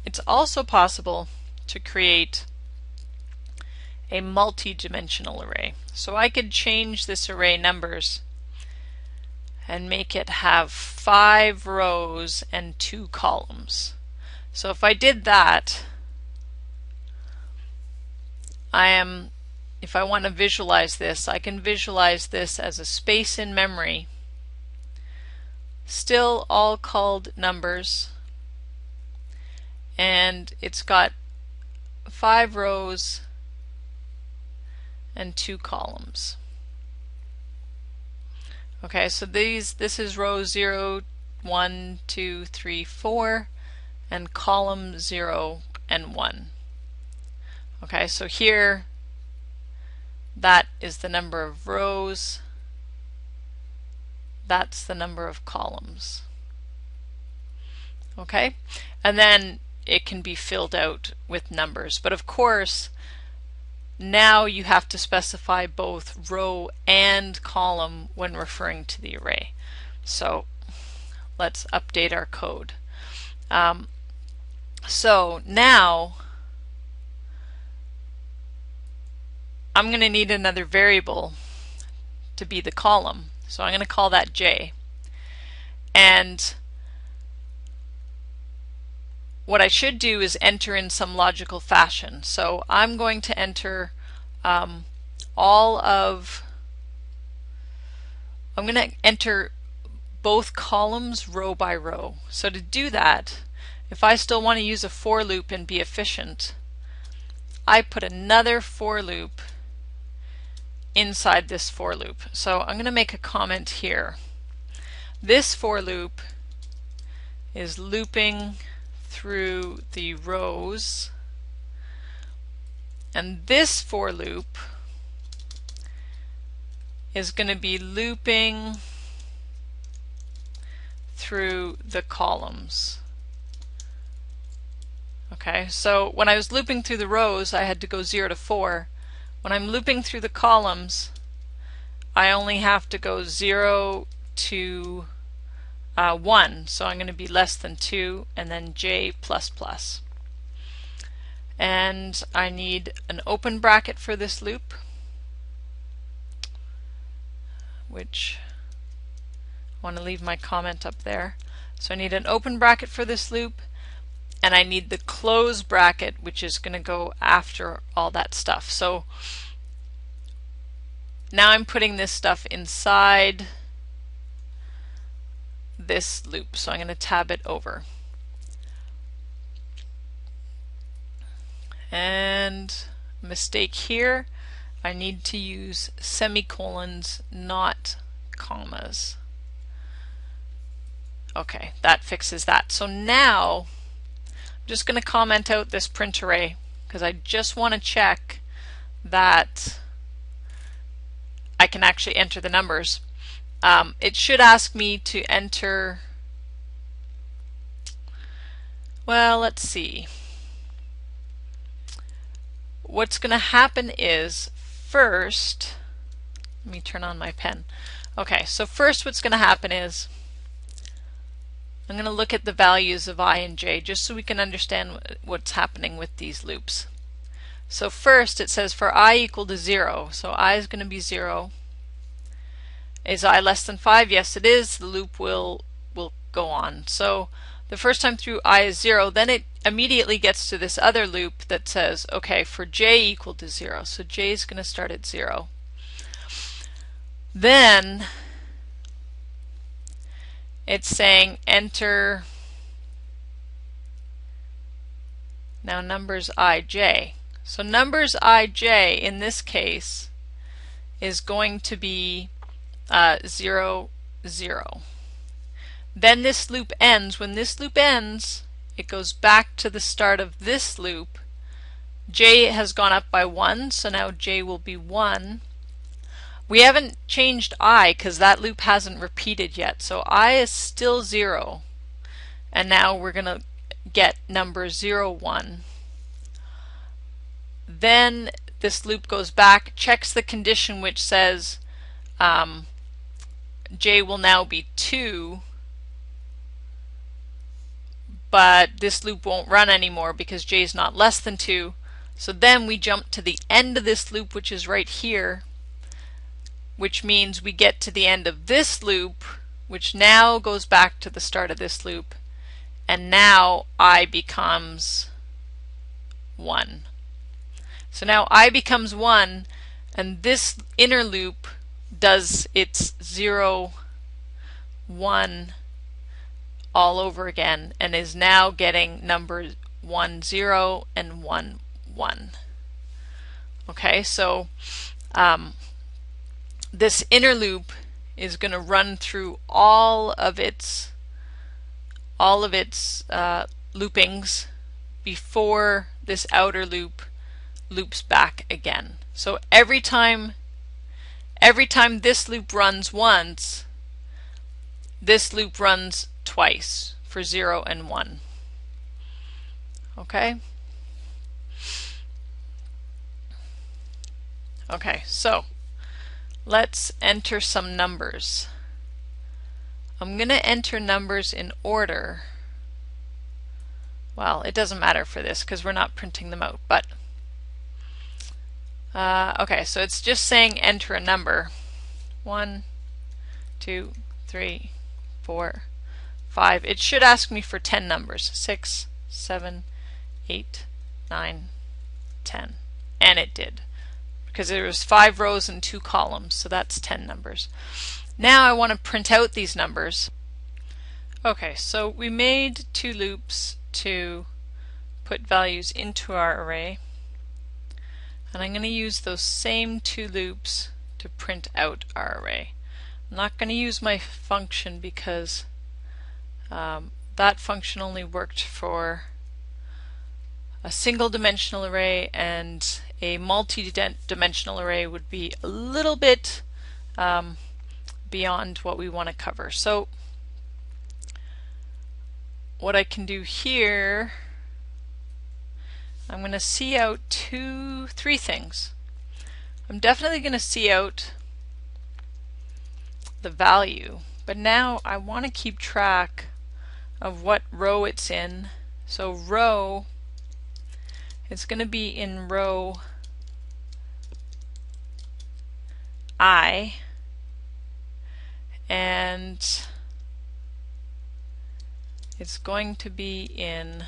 it's also possible to create a multi-dimensional array. So I could change this array numbers and make it have 5 rows and 2 columns. So if I did that, if I want to visualize this, I can visualize this as a space in memory, still all called numbers, and it's got 5 rows and 2 columns. Okay, so this is row 0, 1, 2, 3, 4, and column 0 and 1. Okay, so here that is the number of rows, that's the number of columns. Okay, and then it can be filled out with numbers, but of course now you have to specify both row and column when referring to the array. So let's update our code. So now I'm going to need another variable to be the column. So I'm going to call that j. And what I should do is enter in some logical fashion. So I'm going to enter I'm going to enter both columns row by row. So to do that, if I still want to use a for loop and be efficient, I put another for loop inside this for loop. So I'm going to make a comment here. This for loop is looping through the rows, and this for loop is going to be looping through the columns. Okay, so when I was looping through the rows, I had to go 0 to 4. When I'm looping through the columns, I only have to go 0 to 1, so I'm going to be less than 2, and then j++. And I need an open bracket for this loop, which I want to leave my comment up there. So I need an open bracket for this loop, and I need the close bracket, which is going to go after all that stuff. So now I'm putting this stuff inside this loop, so I'm going to tab it over. And mistake here, I need to use semicolons, not commas. Okay, that fixes that. So now I'm just going to comment out this print array because I just want to check that I can actually enter the numbers. It should ask me to enter, well, let's see. What's going to happen is first, let me turn on my pen. Okay, so first what's going to happen is I'm going to look at the values of I and j just so we can understand what's happening with these loops. So first it says for I equal to 0, so I is going to be 0. Is I less than 5? Yes, it is. The loop will go on. So the first time through I is 0, then it immediately gets to this other loop that says, okay, for j equal to 0, so j is going to start at 0. Then it's saying enter now numbers ij. So numbers ij in this case is going to be 0, 0. Then this loop ends. When this loop ends, it goes back to the start of this loop. J has gone up by 1, so now j will be 1. We haven't changed I because that loop hasn't repeated yet, so I is still 0. And now we're going to get number 0, 1. Then this loop goes back, checks the condition which says j will now be 2, but this loop won't run anymore because j is not less than 2. So then we jump to the end of this loop, which is right here, which means we get to the end of this loop, which now goes back to the start of this loop, and now I becomes 1. So now I becomes 1, and this inner loop does its 0, 1 all over again, and is now getting numbers 1, 0 and 1, 1. Okay, so this inner loop is going to run through all of its loopings before this outer loop loops back again. So every time this loop runs once, this loop runs twice for 0 and 1. Okay? Okay, so let's enter some numbers. I'm going to enter numbers in order. Well, it doesn't matter for this because we're not printing them out, but okay, so it's just saying enter a number. 1, 2, 3, 4, 5. It should ask me for 10 numbers. 6, 7, 8, 9, 10. And it did, because there was 5 rows and 2 columns, so that's 10 numbers. Now I want to print out these numbers. Okay, so we made 2 loops to put values into our array, and I'm going to use those same 2 loops to print out our array. I'm not going to use my function because that function only worked for a single dimensional array, and a multi-dimensional array would be a little bit beyond what we want to cover. So what I can do here, I'm going to see out 3 things. I'm definitely going to see out the value, but now I want to keep track of what row it's in. So row, it's going to be in row I, and it's going to be in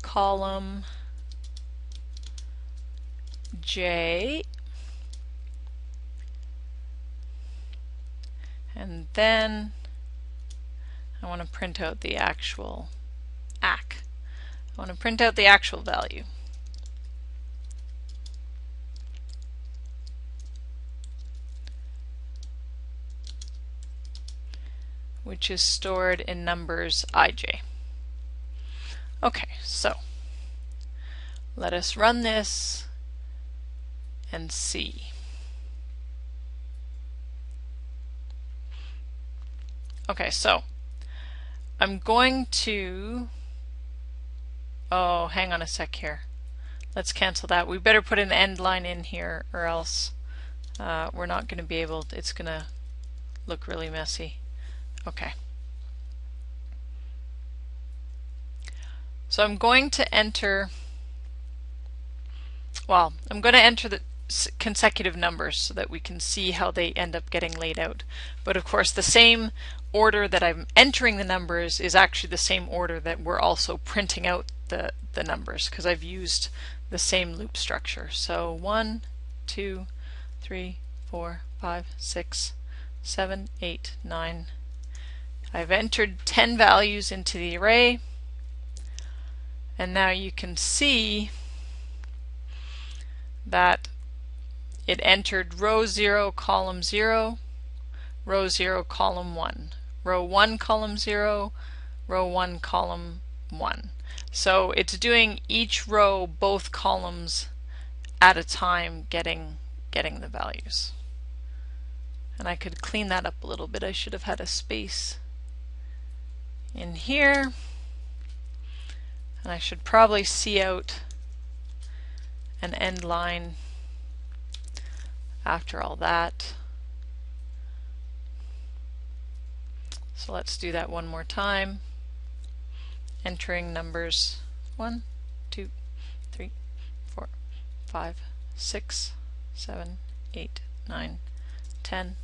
column J, and then I want to print out the actual ACK. I want to print out the actual value. Which is stored in numbers ij. Okay, so let us run this and see. Okay, so I'm going to, oh, hang on a sec here. Let's cancel that. We better put an end line in here, or else we're not going to be able to, it's going to look really messy. Okay. So I'm going to enter, well, I'm going to enter the consecutive numbers so that we can see how they end up getting laid out. But of course the same order that I'm entering the numbers is actually the same order that we're also printing out the numbers, because I've used the same loop structure. So 1, 2, 3, 4, 5, 6, 7, 8, 9. I've entered 10 values into the array, and now you can see that it entered row 0, column 0, row 0, column 1, row 1, column 0, row 1, column 1. So it's doing each row, both columns at a time, getting the values. And I could clean that up a little bit. I should have had a space in here, and I should probably see out an end line after all that. So let's do that one more time. entering numbers 1, 2, 3, 4, 5, 6, 7, 8, 9, 10.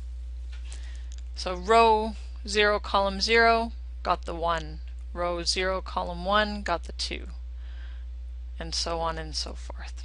So row 0, column 0 got the 1, row 0, column 1 got the 2, and so on and so forth.